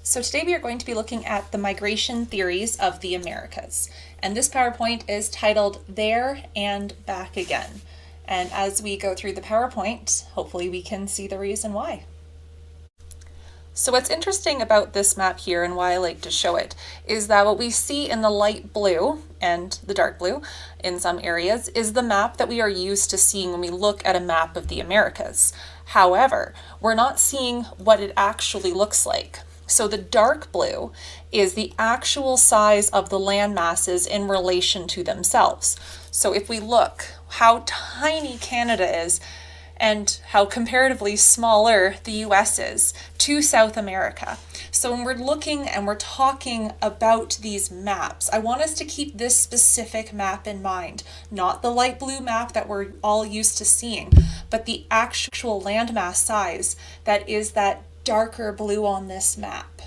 So today we are going to be looking at the migration theories of the Americas. And this PowerPoint is titled There and Back Again. And as we go through the PowerPoint, hopefully we can see the reason why. So what's interesting about this map here and why I like to show it is that what we see in the light blue and the dark blue in some areas is the map that we are used to seeing when we look at a map of the Americas. However, we're not seeing what it actually looks like. So the dark blue is the actual size of the land masses in relation to themselves. So if we look how tiny Canada is and how comparatively smaller the US is to South America. So when we're looking and we're talking about these maps, I want us to keep this specific map in mind, not the light blue map that we're all used to seeing, but the actual landmass size that is that darker blue on this map.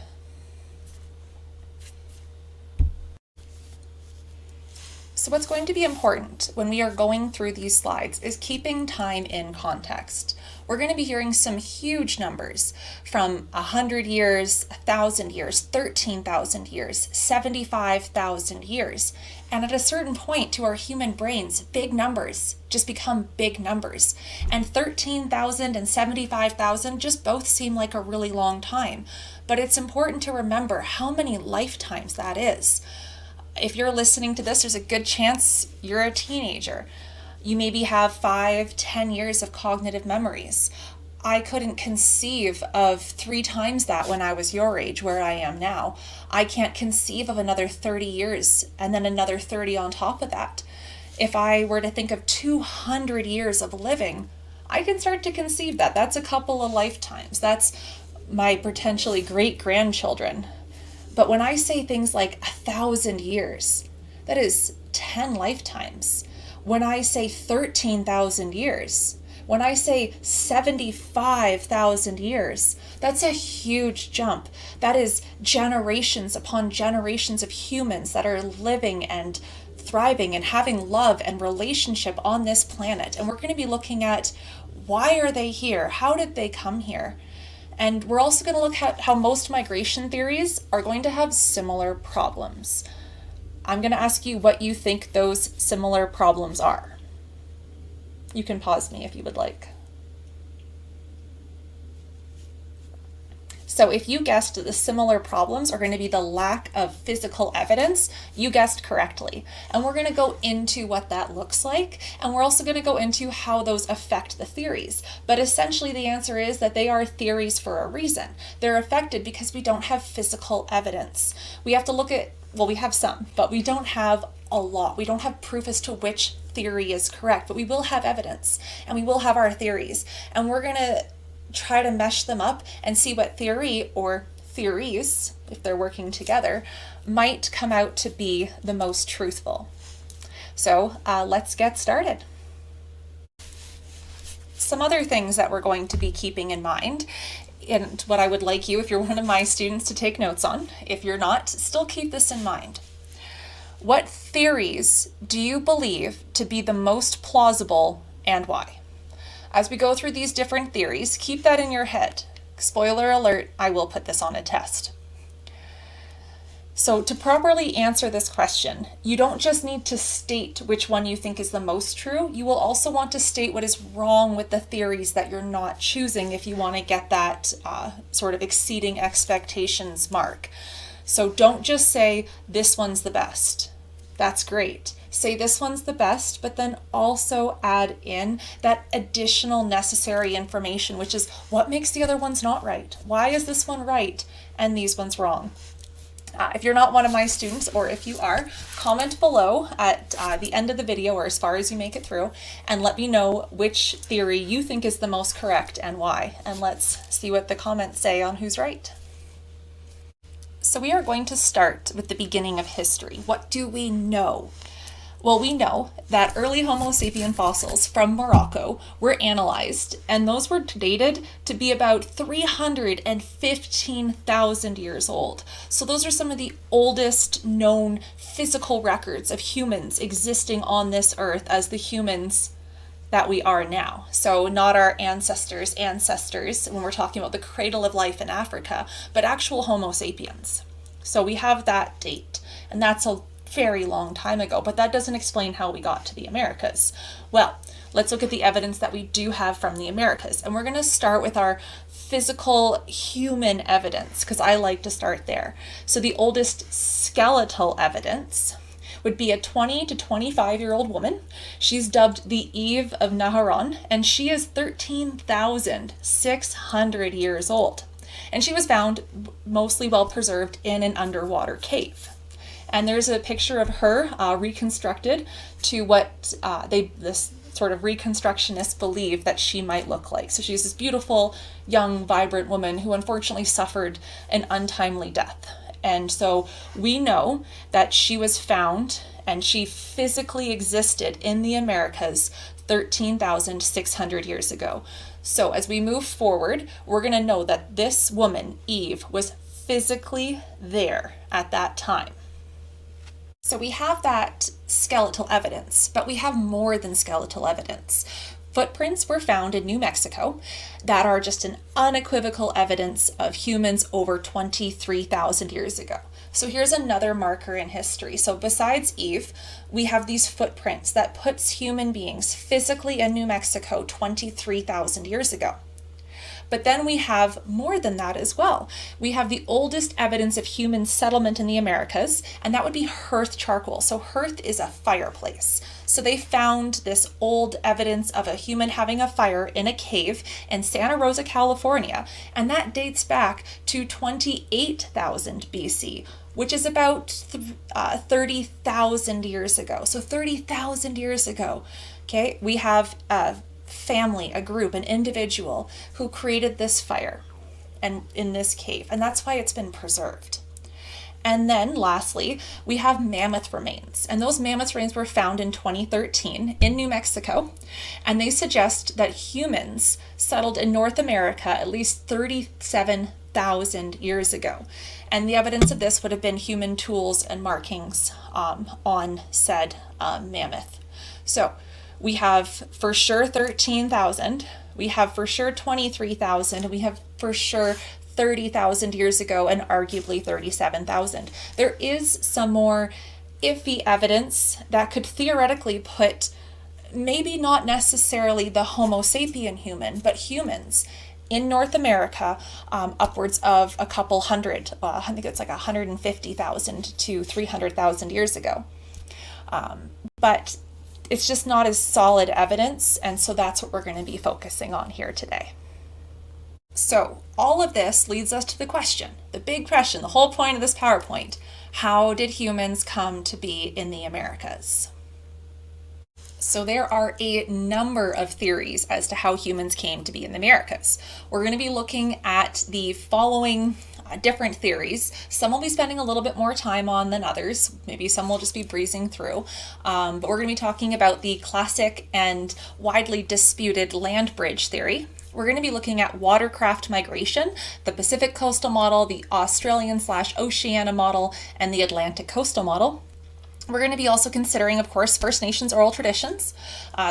So what's going to be important when we are going through these slides is keeping time in context. We're going to be hearing some huge numbers from 100 years, 1,000 years, 13,000 years, 75,000 years. And at a certain point to our human brains, big numbers just become big numbers. And 13,000 and 75,000 just both seem like a really long time. But it's important to remember how many lifetimes that is. If you're listening to this, there's a good chance you're a teenager. You maybe have 5-10 years of cognitive memories. I couldn't conceive of 3 times that when I was your age, where I am now. I can't conceive of another 30 years and then another 30 on top of that. If I were to think of 200 years of living, I can start to conceive that. That's a couple of lifetimes. That's my potentially great-grandchildren. But when I say things like 1,000 years, that is 10 lifetimes. When I say 13,000 years, when I say 75,000 years, that's a huge jump. That is generations upon generations of humans that are living and thriving and having love and relationship on this planet. And we're going to be looking at why are they here? How did they come here? And we're also going to look at how most migration theories are going to have similar problems. I'm going to ask you what you think those similar problems are. You can pause me if you would like. So if you guessed the similar problems are going to be the lack of physical evidence, you guessed correctly. And we're going to go into what that looks like, and we're also going to go into how those affect the theories. But essentially the answer is that they are theories for a reason. They're affected because we don't have physical evidence. We have to look at, well, we have some, but we don't have a lot. We don't have proof as to which theory is correct, but we will have evidence and we will have our theories. And we're going to try to mesh them up and see what theory or theories, if they're working together, might come out to be the most truthful. So let's get started. Some other things that we're going to be keeping in mind, and what I would like you, if you're one of my students, to take notes on. If you're not, still keep this in mind. What theories do you believe to be the most plausible and why? As we go through these different theories, keep that in your head. Spoiler alert, I will put this on a test. So to properly answer this question, you don't just need to state which one you think is the most true, you will also want to state what is wrong with the theories that you're not choosing if you want to get that sort of exceeding expectations mark. So don't just say, this one's the best. That's great. Say this one's the best, but then also add in that additional necessary information, which is what makes the other ones not right? Why is this one right and these ones wrong? If you're not one of my students, or if you are, comment below at the end of the video or as far as you make it through, and let me know which theory you think is the most correct and why. And let's see what the comments say on who's right. So we are going to start with the beginning of history. What do we know? Well, we know that early Homo sapien fossils from Morocco were analyzed, and those were dated to be about 315,000 years old. So those are some of the oldest known physical records of humans existing on this earth as the humans that we are now. So not our ancestors' ancestors when we're talking about the cradle of life in Africa, but actual Homo sapiens. So we have that date, and that's a very long time ago, but that doesn't explain how we got to the Americas. Well, let's look at the evidence that we do have from the Americas, and we're going to start with our physical human evidence, because I like to start there. So the oldest skeletal evidence would be a 20 to 25-year-old woman. She's dubbed the Eve of Naharon, and she is 13,600 years old. And she was found mostly well preserved in an underwater cave. And there's a picture of her reconstructed to what this sort of reconstructionists believe that she might look like. So she's this beautiful, young, vibrant woman who unfortunately suffered an untimely death. And so we know that she was found and she physically existed in the Americas 13,600 years ago. So as we move forward, we're going to know that this woman, Eve, was physically there at that time. So we have that skeletal evidence, but we have more than skeletal evidence. Footprints were found in New Mexico that are just an unequivocal evidence of humans over 23,000 years ago. So here's another marker in history. So besides Eve, we have these footprints that puts human beings physically in New Mexico 23,000 years ago. But then we have more than that as well. We have the oldest evidence of human settlement in the Americas, and that would be hearth charcoal. So hearth is a fireplace. So they found this old evidence of a human having a fire in a cave in Santa Rosa, California, and that dates back to 28,000 BC, which is about 30,000 years ago. So 30,000 years ago, okay, we have family, a group, an individual who created this fire and in this cave, and that's why it's been preserved. And then lastly, we have mammoth remains, and those mammoth remains were found in 2013 in New Mexico, and they suggest that humans settled in North America at least 37,000 years ago. And the evidence of this would have been human tools and markings on said mammoth. So we have for sure 13,000, we have for sure 23,000, and we have for sure 30,000 years ago, and arguably 37,000. There is some more iffy evidence that could theoretically put maybe not necessarily the Homo sapien human, but humans in North America upwards of a couple hundred, I think it's like 150,000 to 300,000 years ago. But it's just not as solid evidence, and so that's what we're going to be focusing on here today. So all of this leads us to the question, the big question, the whole point of this PowerPoint: how did humans come to be in the Americas? So there are a number of theories as to how humans came to be in the Americas. We're going to be looking at the following different theories. Some we'll be spending a little bit more time on than others. Maybe some we'll just be breezing through. But we're going to be talking about the classic and widely disputed land bridge theory. We're going to be looking at watercraft migration, the Pacific coastal model, the Australian/Oceania model, and the Atlantic coastal model. We're going to be also considering, of course, First Nations oral traditions.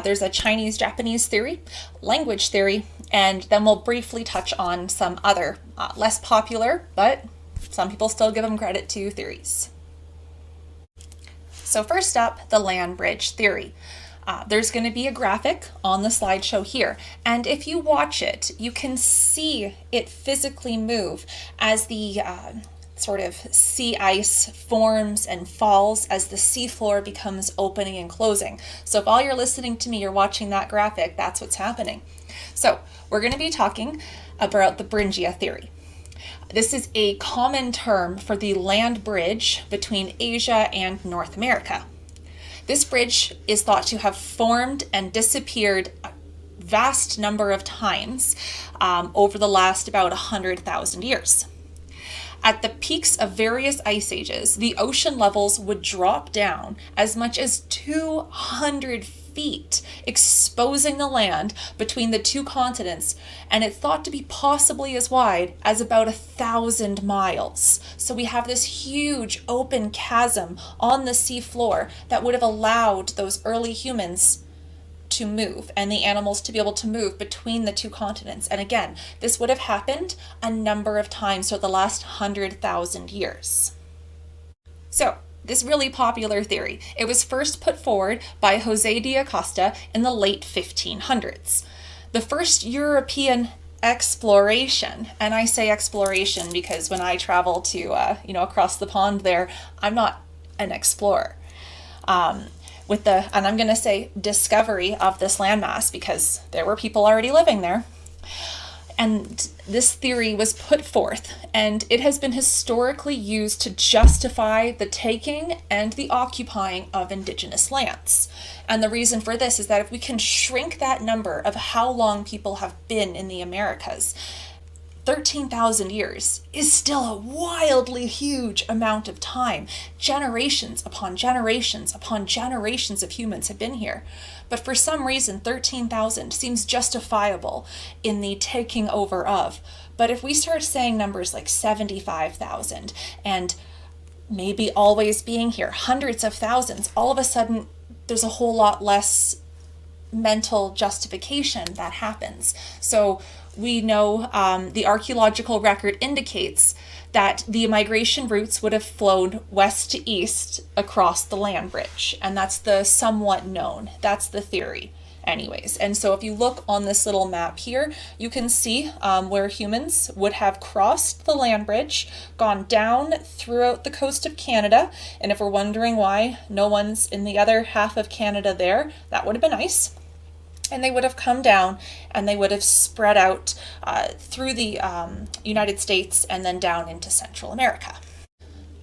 There's a Chinese-Japanese theory, language theory, and then we'll briefly touch on some other less popular, but some people still give them credit to, theories. So first up, the land bridge theory. There's going to be a graphic on the slideshow here, and if you watch it, you can see it physically move as the sort of sea ice forms and falls as the seafloor becomes opening and closing. So if all you're listening to me, you're watching that graphic, that's what's happening. So we're going to be talking about the Beringia theory. This is a common term for the land bridge between Asia and North America. This bridge is thought to have formed and disappeared a vast number of times over the last about 100,000 years. At the peaks of various ice ages, the ocean levels would drop down as much as 200 feet, exposing the land between the two continents, and it's thought to be possibly as wide as about 1,000 miles. So we have this huge open chasm on the sea floor that would have allowed those early humans to move and the animals to be able to move between the two continents. And again, this would have happened a number of times for the last 100,000 years. So, this really popular theory, it was first put forward by Jose de Acosta in the late 1500s. The first European exploration, and I say exploration because when I travel to, across the pond there, I'm not an explorer. And I'm going to say discovery of this landmass because there were people already living there. And this theory was put forth, and it has been historically used to justify the taking and the occupying of indigenous lands. And the reason for this is that if we can shrink that number of how long people have been in the Americas, 13,000 years is still a wildly huge amount of time. Generations upon generations upon generations of humans have been here. But for some reason, 13,000 seems justifiable in the taking over of. But if we start saying numbers like 75,000 and maybe always being here, hundreds of thousands, all of a sudden there's a whole lot less mental justification that happens. So we know the archaeological record indicates that the migration routes would have flown west to east across the land bridge. And that's the somewhat known. That's the theory anyways. And so if you look on this little map here, you can see where humans would have crossed the land bridge, gone down throughout the coast of Canada. And if we're wondering why no one's in the other half of Canada there, that would have been nice. And they would have come down and they would have spread out through the United States and then down into Central America.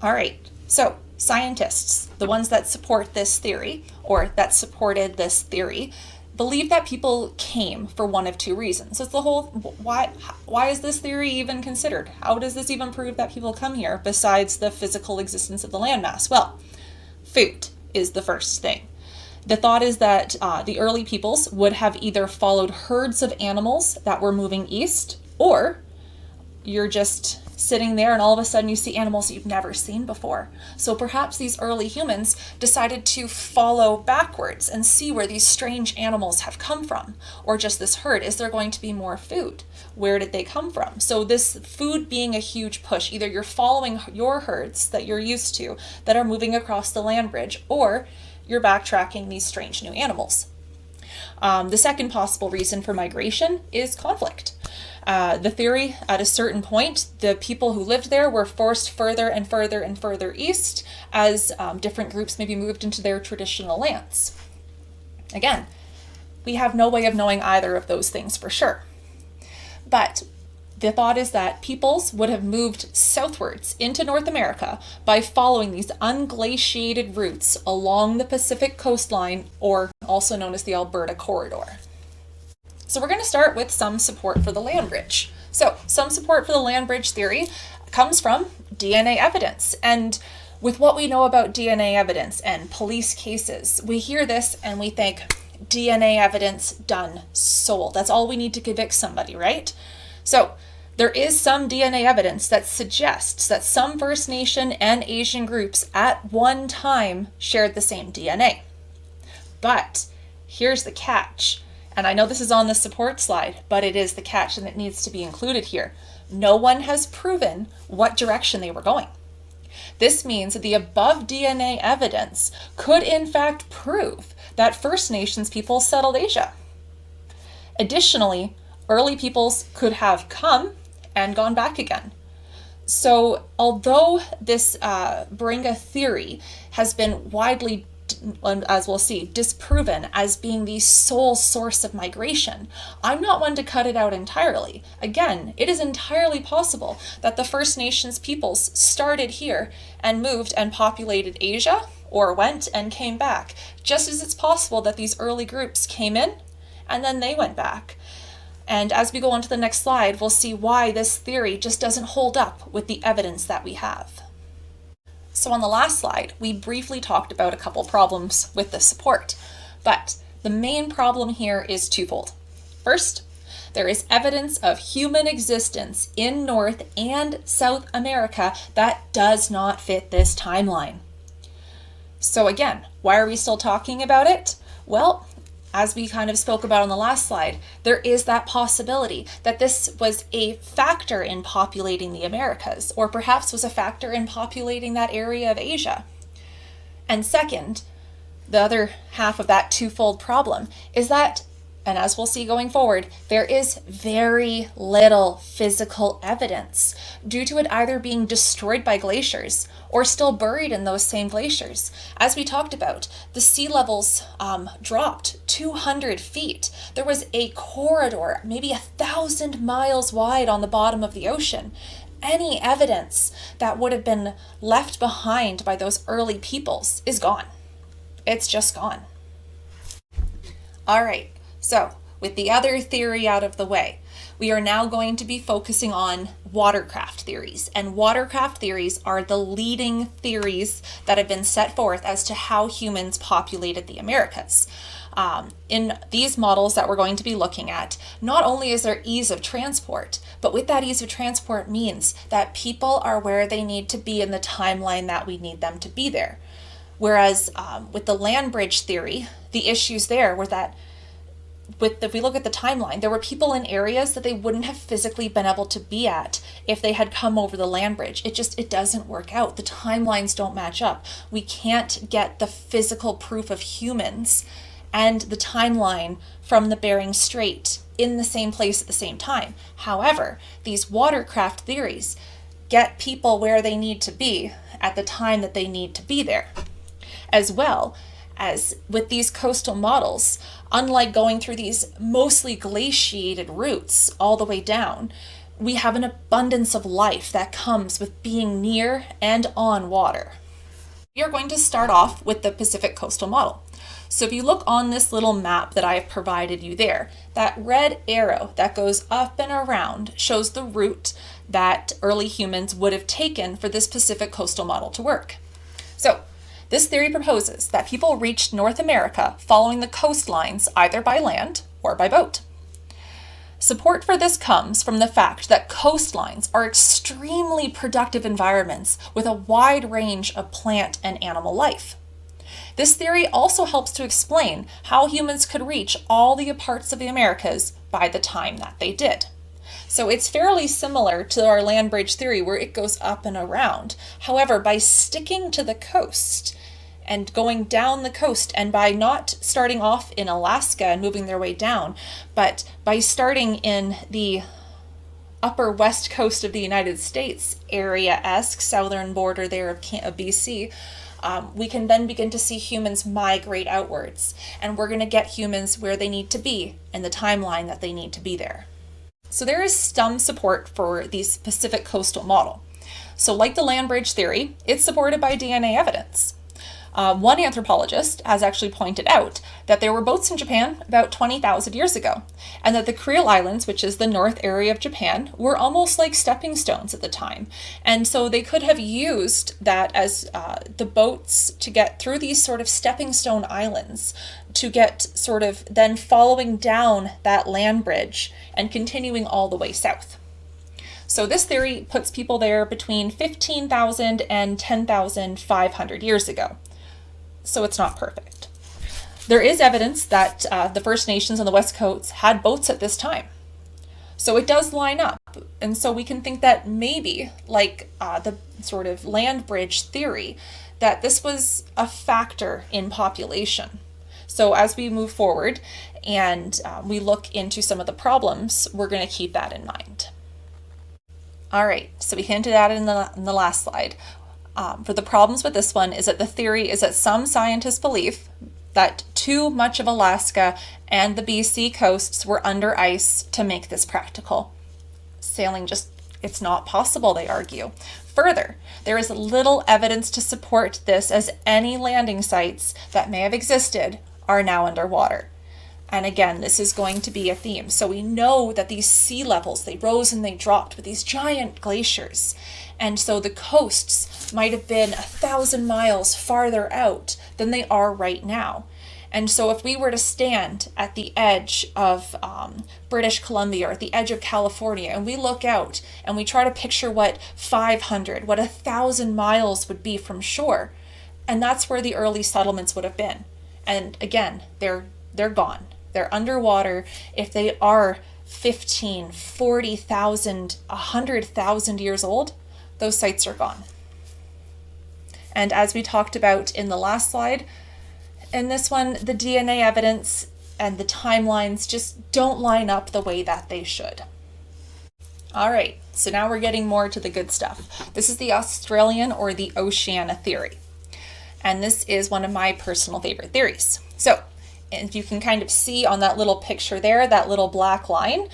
All right, so scientists, the ones that support this theory or that supported this theory, believe that people came for one of two reasons. It's the whole, why is this theory even considered? How does this even prove that people come here besides the physical existence of the landmass? Well, food is the first thing. The thought is that the early peoples would have either followed herds of animals that were moving east, or you're just sitting there and all of a sudden you see animals you've never seen before. So perhaps these early humans decided to follow backwards and see where these strange animals have come from, or just this herd. Is there going to be more food? Where did they come from? So this food being a huge push, either you're following your herds that you're used to that are moving across the land bridge, or you're backtracking these strange new animals. The second possible reason for migration is conflict. The theory, at a certain point, the people who lived there were forced further and further and further east as different groups maybe moved into their traditional lands. Again, we have no way of knowing either of those things for sure. But the thought is that peoples would have moved southwards into North America by following these unglaciated routes along the Pacific coastline, or also known as the Alberta Corridor. So we're going to start with some support for the land bridge. So some support for the land bridge theory comes from DNA evidence. And with what we know about DNA evidence and police cases, we hear this and we think DNA evidence done, sold. That's all we need to convict somebody, right? So there is some DNA evidence that suggests that some First Nation and Asian groups at one time shared the same DNA. But here's the catch, and I know this is on the support slide, but it is the catch and it needs to be included here. No one has proven what direction they were going. This means that the above DNA evidence could in fact prove that First Nations people settled Asia. Additionally, early peoples could have come and gone back again. So although this Beringia theory has been widely, as we'll see, disproven as being the sole source of migration, I'm not one to cut it out entirely. Again, it is entirely possible that the First Nations peoples started here and moved and populated Asia, or went and came back, just as it's possible that these early groups came in and then they went back. And as we go on to the next slide, we'll see why this theory just doesn't hold up with the evidence that we have. So on the last slide, we briefly talked about a couple problems with the support, but the main problem here is twofold. First, there is evidence of human existence in North and South America that does not fit this timeline. So again, why are we still talking about it? Well, as we kind of spoke about on the last slide, there is that possibility that this was a factor in populating the Americas, or perhaps was a factor in populating that area of Asia. And second, the other half of that twofold problem is that, and as we'll see going forward, there is very little physical evidence due to it either being destroyed by glaciers or still buried in those same glaciers. As we talked about, the sea levels dropped 200 feet. There was a corridor, maybe 1,000 miles wide on the bottom of the ocean. Any evidence that would have been left behind by those early peoples is gone. It's just gone. All right. So, with the other theory out of the way, we are now going to be focusing on watercraft theories. And watercraft theories are the leading theories that have been set forth as to how humans populated the Americas. In these models that we're going to be looking at, not only is there ease of transport, but with that ease of transport means that people are where they need to be in the timeline that we need them to be there. Whereas with the land bridge theory, the issues there were that if we look at the timeline, there were people in areas that they wouldn't have physically been able to be at if they had come over the land bridge. It doesn't work out. The timelines don't match up. We can't get the physical proof of humans and the timeline from the Bering Strait in the same place at the same time. However, these watercraft theories get people where they need to be at the time that they need to be there. As well as with these coastal models, unlike going through these mostly glaciated routes all the way down, we have an abundance of life that comes with being near and on water. We are going to start off with the Pacific coastal model. So if you look on this little map that I have provided you there, that red arrow that goes up and around shows the route that early humans would have taken for this Pacific coastal model to work. So this theory proposes that people reached North America following the coastlines either by land or by boat. Support for this comes from the fact that coastlines are extremely productive environments with a wide range of plant and animal life. This theory also helps to explain how humans could reach all the parts of the Americas by the time that they did. So it's fairly similar to our land bridge theory where it goes up and around. However, by sticking to the coast and going down the coast, and by not starting off in Alaska and moving their way down, but by starting in the upper west coast of the United States area-esque southern border there of BC, we can then begin to see humans migrate outwards, and we're going to get humans where they need to be in the timeline that they need to be there. So there is some support for the Pacific coastal model. So like the land bridge theory, it's supported by DNA evidence. One anthropologist has actually pointed out that there were boats in Japan about 20,000 years ago, and that the Kuril Islands, which is the north area of Japan, were almost like stepping stones at the time. And so they could have used that as the boats to get through these sort of stepping stone islands, to get sort of then following down that land bridge and continuing all the way south. So this theory puts people there between 15,000 and 10,500 years ago. So it's not perfect. There is evidence that the First Nations on the West Coast had boats at this time. So it does line up. And so we can think that maybe, like the sort of land bridge theory, that this was a factor in population. So as we move forward and we look into some of the problems, we're going to keep that in mind. All right, so we hinted at it in the last slide. For the problems with this one is that the theory is that some scientists believe that too much of Alaska and the BC coasts were under ice to make this practical. Sailing it's not possible, they argue. Further, there is little evidence to support this, as any landing sites that may have existed are now underwater. And again, this is going to be a theme. So we know that these sea levels, they rose and they dropped with these giant glaciers. And so the coasts might have been 1,000 miles farther out than they are right now. And so if we were to stand at the edge of British Columbia or at the edge of California, and we look out and we try to picture what 500, what 1,000 miles would be from shore, and that's where the early settlements would have been. And again, they're they're gone. They're underwater. If they are 15, 40,000, 100,000 years old, those sites are gone. And as we talked about in the last slide, in this one, the DNA evidence and the timelines just don't line up the way that they should. All right, so now we're getting more to the good stuff. This is the Australian or the Oceania theory. And this is one of my personal favorite theories. So, if you can kind of see on that little picture there, that little black line,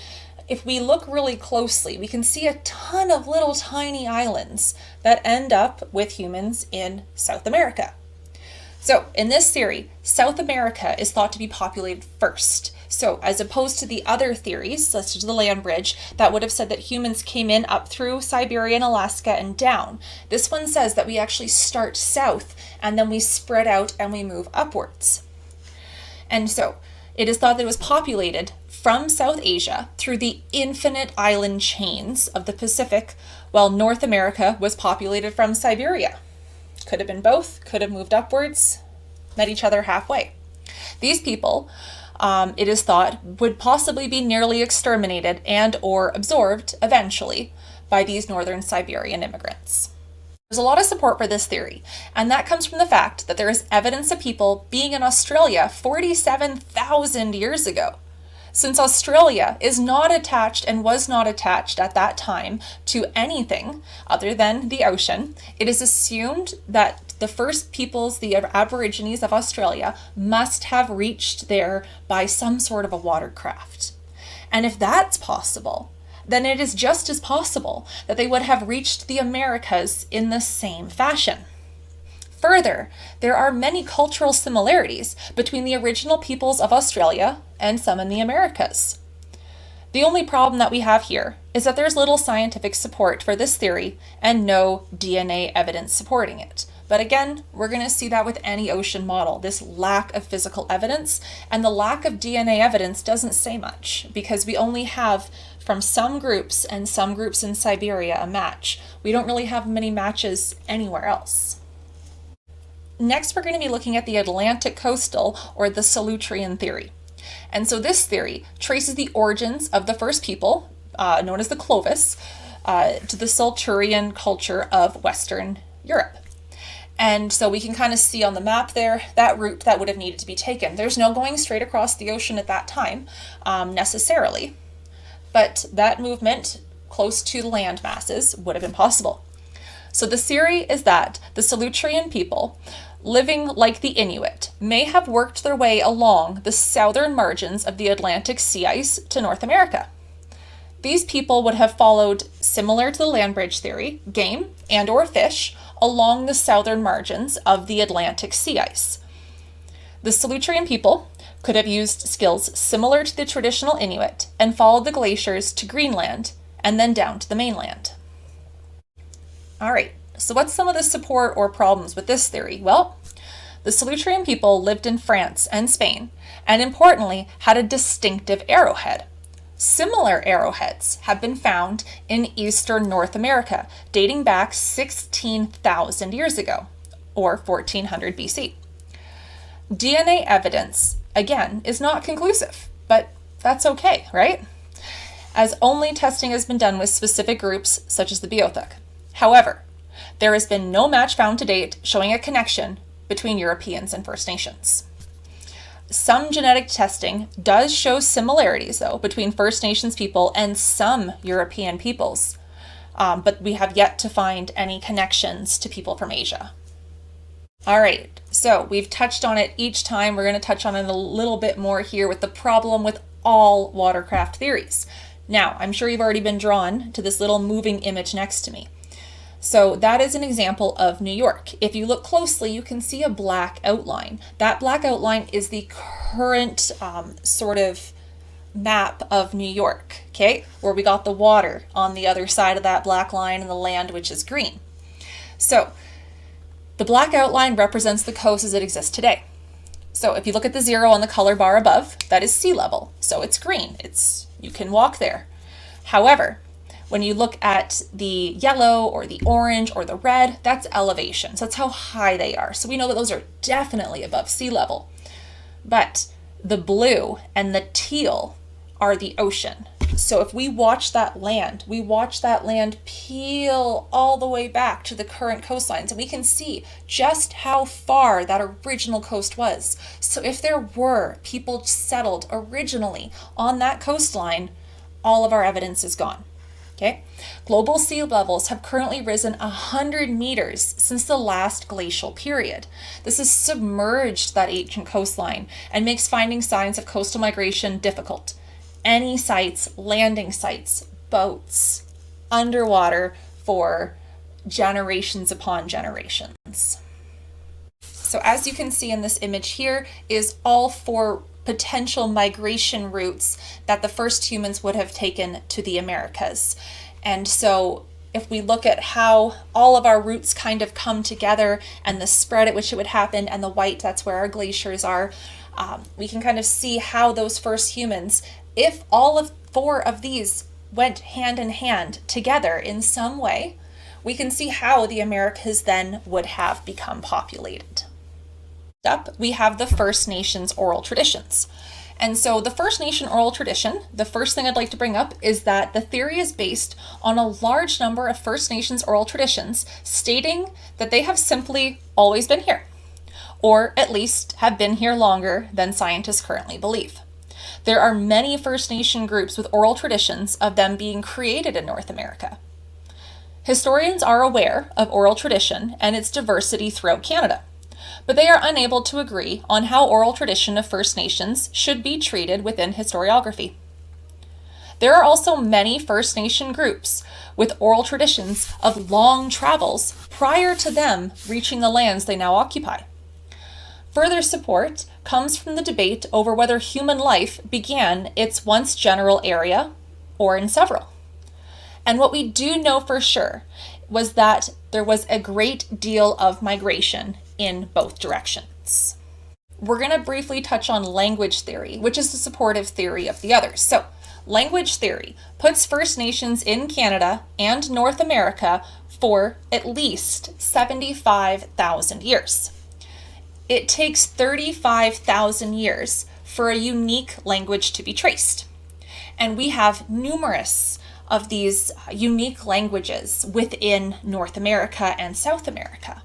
if we look really closely, we can see a ton of little tiny islands that end up with humans in South America. So in this theory, South America is thought to be populated first. So as opposed to the other theories, such as the land bridge, that would have said that humans came in up through Siberia and Alaska and down. This one says that we actually start south and then we spread out and we move upwards. And so it is thought that it was populated from South Asia through the infinite island chains of the Pacific, while North America was populated from Siberia. Could have been both, could have moved upwards, met each other halfway. These people, it is thought, would possibly be nearly exterminated and or absorbed eventually by these northern Siberian immigrants. There's a lot of support for this theory, and that comes from the fact that there is evidence of people being in Australia 47,000 years ago. Since Australia is not attached and was not attached at that time to anything other than the ocean, it is assumed that the first peoples, the Aborigines of Australia, must have reached there by some sort of a watercraft. And if that's possible, then it is just as possible that they would have reached the Americas in the same fashion. Further, there are many cultural similarities between the original peoples of Australia and some in the Americas. The only problem that we have here is that there's little scientific support for this theory and no DNA evidence supporting it. But again, we're going to see that with any ocean model, this lack of physical evidence, and the lack of DNA evidence doesn't say much because we only have from some groups and some groups in Siberia a match. We don't really have many matches anywhere else. Next, we're going to be looking at the Atlantic coastal or the Solutrean theory. And so this theory traces the origins of the first people, known as the Clovis, to the Solutrean culture of Western Europe. And so we can kind of see on the map there that route that would have needed to be taken. There's no going straight across the ocean at that time necessarily, but that movement close to the land masses would have been possible. So the theory is that the Solutrean people, living like the Inuit, may have worked their way along the southern margins of the Atlantic sea ice to North America. These people would have followed, similar to the land bridge theory, game and or fish along the southern margins of the Atlantic sea ice. The Solutrean people could have used skills similar to the traditional Inuit and followed the glaciers to Greenland and then down to the mainland. All right, so what's some of the support or problems with this theory? Well, the Solutrean people lived in France and Spain, and importantly, had a distinctive arrowhead. Similar arrowheads have been found in eastern North America, dating back 16,000 years ago, or 1400 BC. DNA evidence, again, is not conclusive, but that's okay, right? As only testing has been done with specific groups, such as the Beothuk. However, there has been no match found to date showing a connection between Europeans and First Nations. Some genetic testing does show similarities, though, between First Nations people and some European peoples, but we have yet to find any connections to people from Asia. All right, so we've touched on it each time. We're going to touch on it a little bit more here with the problem with all watercraft theories. Now, I'm sure you've already been drawn to this little moving image next to me. So that is an example of New York. If you look closely, you can see a black outline. That black outline is the current sort of map of New York, okay? Where we got the water on the other side of that black line and the land, which is green. So the black outline represents the coast as it exists today. So if you look at the 0 on the color bar above, that is sea level. So it's green. You can walk there. However, when you look at the yellow or the orange or the red, that's elevation. So that's how high they are. So we know that those are definitely above sea level. But The blue and the teal are the ocean. So if we watch that land peel all the way back to the current coastlines, and we can see just how far that original coast was. So if there were people settled originally on that coastline, all of our evidence is gone. Okay? Global sea levels have currently risen 100 meters since the last glacial period. This has submerged that ancient coastline and makes finding signs of coastal migration difficult. Any sites, landing sites, boats, underwater for generations upon generations. So as you can see in this image here is all 4 potential migration routes that the first humans would have taken to the Americas. And so if we look at how all of our routes kind of come together and the spread at which it would happen, and the white, that's where our glaciers are, we can kind of see how those first humans, if all of 4 of these went hand in hand together in some way, we can see how the Americas then would have become populated. Up, we have the First Nations oral traditions. And so the First Nation oral tradition, the first thing I'd like to bring up is that the theory is based on a large number of First Nations oral traditions stating that they have simply always been here, or at least have been here longer than scientists currently believe. There are many First Nation groups with oral traditions of them being created in North America. Historians are aware of oral tradition and its diversity throughout Canada, but they are unable to agree on how oral tradition of First Nations should be treated within historiography. There are also many First Nation groups with oral traditions of long travels prior to them reaching the lands they now occupy. Further support comes from the debate over whether human life began its once general area or in several. And what we do know for sure was that there was a great deal of migration in both directions. We're going to briefly touch on language theory, which is the supportive theory of the others. So, language theory puts First Nations in Canada and North America for at least 75,000 years. It takes 35,000 years for a unique language to be traced. And we have numerous of these unique languages within North America and South America.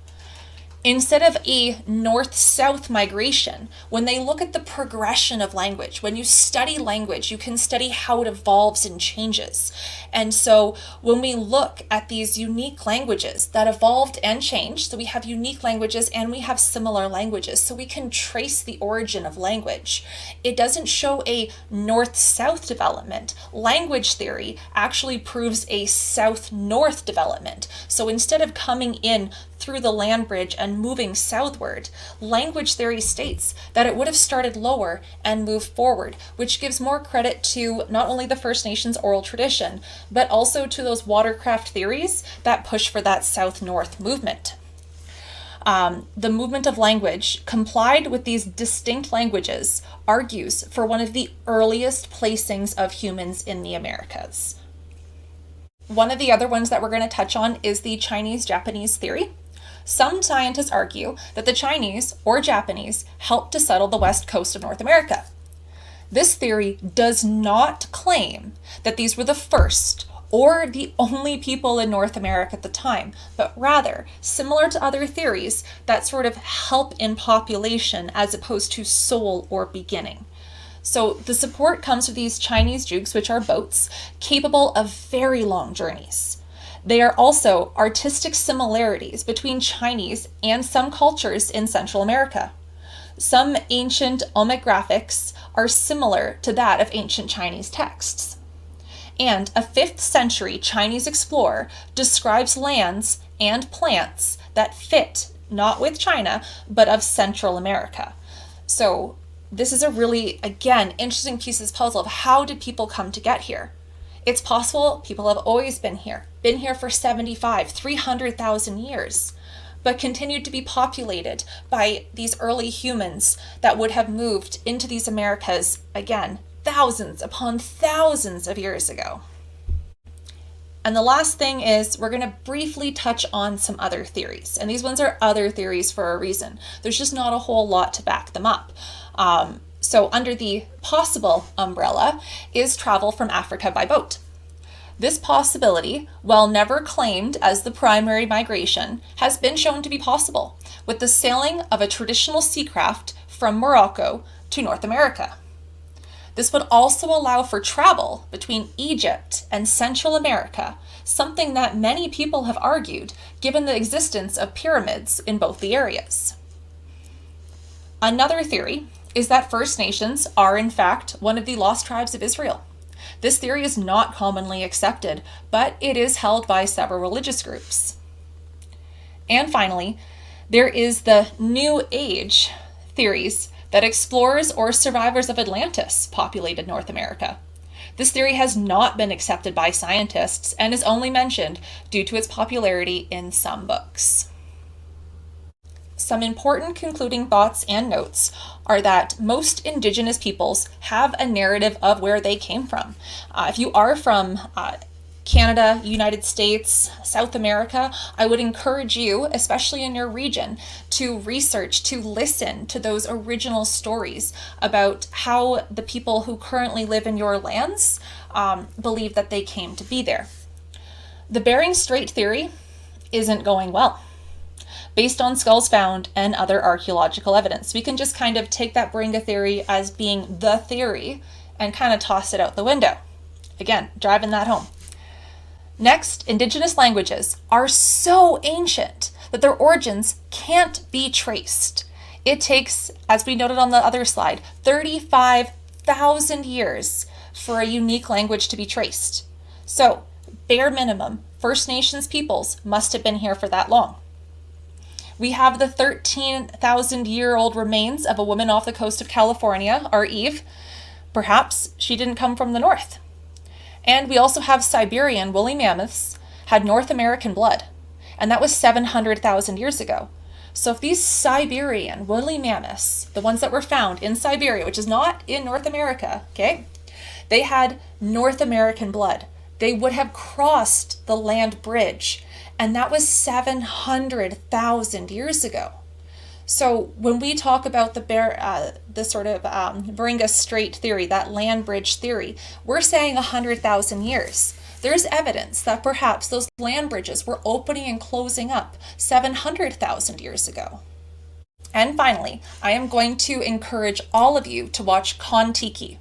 Instead of a north-south migration, when they look at the progression of language, when you study language, you can study how it evolves and changes. And so when we look at these unique languages that evolved and changed, so we have unique languages and we have similar languages, so we can trace the origin of language. It doesn't show a north-south development. Language theory actually proves a south-north development. So instead of coming in through the land bridge and moving southward, language theory states that it would have started lower and moved forward, which gives more credit to not only the First Nations oral tradition, but also to those watercraft theories that push for that south-north movement. The movement of language complied with these distinct languages argues for one of the earliest placings of humans in the Americas. One of the other ones that we're going to touch on is the Chinese-Japanese theory. Some scientists argue that the Chinese or Japanese helped to settle the west coast of North America. This theory does not claim that these were the first or the only people in North America at the time, but rather, similar to other theories, that sort of help in population as opposed to soul or beginning. So the support comes from these Chinese jukes, which are boats, capable of very long journeys. They are also artistic similarities between Chinese and some cultures in Central America. Some ancient Olmec graphics are similar to that of ancient Chinese texts. And a 5th century Chinese explorer describes lands and plants that fit not with China, but of Central America. So this is a really, again, interesting piece of this puzzle of how did people come to get here? It's possible people have always been here for 300,000 years, but continued to be populated by these early humans that would have moved into these Americas, again, thousands upon thousands of years ago. And the last thing is we're going to briefly touch on some other theories. And these ones are other theories for a reason. There's just not a whole lot to back them up. So under the possible umbrella is travel from Africa by boat. This possibility, while never claimed as the primary migration, has been shown to be possible with the sailing of a traditional sea craft from Morocco to North America. This would also allow for travel between Egypt and Central America, something that many people have argued given the existence of pyramids in both the areas. Another theory is that First Nations are in fact one of the lost tribes of Israel. This theory is not commonly accepted, but it is held by several religious groups. And finally, there is the New Age theories that explorers or survivors of Atlantis populated North America. This theory has not been accepted by scientists and is only mentioned due to its popularity in some books. Some important concluding thoughts and notes are that most Indigenous peoples have a narrative of where they came from. If you are from Canada, United States, South America, I would encourage you, especially in your region, to research, to listen to those original stories about how the people who currently live in your lands believe that they came to be there. The Bering Strait theory isn't going well. Based on skulls found and other archaeological evidence, we can just kind of take that Beringia theory as being the theory and kind of toss it out the window. Again, driving that home. Next, Indigenous languages are so ancient that their origins can't be traced. It takes, as we noted on the other slide, 35,000 years for a unique language to be traced. So, bare minimum, First Nations peoples must have been here for that long. We have the 13,000-year-old remains of a woman off the coast of California, our Eve. Perhaps she didn't come from the north. And we also have Siberian woolly mammoths had North American blood, and that was 700,000 years ago. So if these Siberian woolly mammoths, the ones that were found in Siberia, which is not in North America, okay, they had North American blood, they would have crossed the land bridge, and that was 700,000 years ago. So when we talk about the Beringia Strait theory, that land bridge theory, we're saying 100,000 years. There's evidence that perhaps those land bridges were opening and closing up 700,000 years ago. And finally, I am going to encourage all of you to watch Kon-Tiki.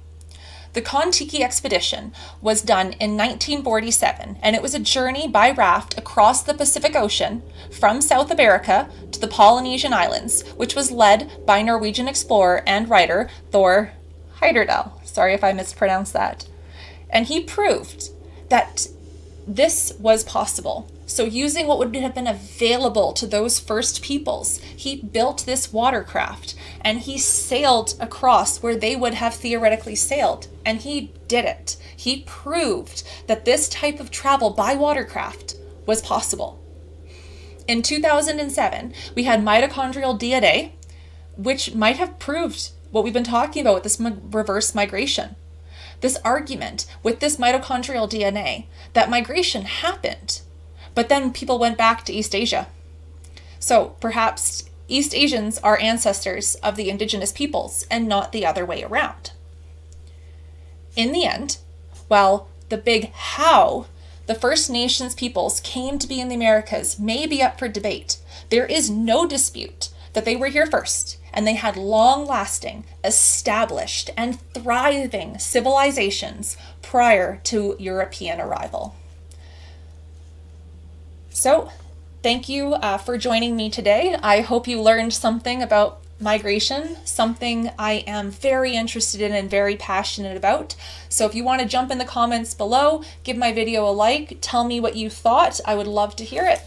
The Kon-Tiki expedition was done in 1947, and it was a journey by raft across the Pacific Ocean from South America to the Polynesian Islands, which was led by Norwegian explorer and writer Thor Heyerdahl. Sorry if I mispronounced that. And he proved that this was possible. So using what would have been available to those first peoples, he built this watercraft and he sailed across where they would have theoretically sailed. And he did it. He proved that this type of travel by watercraft was possible. In 2007, we had mitochondrial DNA, which might have proved what we've been talking about with this reverse migration. This argument with this mitochondrial DNA that migration happened, but then people went back to East Asia. So perhaps East Asians are ancestors of the indigenous peoples and not the other way around. In the end, while the big how the First Nations peoples came to be in the Americas may be up for debate, there is no dispute that they were here first and they had long-lasting, established, and thriving civilizations prior to European arrival. So, thank you for joining me today. I hope you learned something about migration, something I am very interested in and very passionate about. So if you want to jump in the comments below, give my video a like, tell me what you thought. I would love to hear it.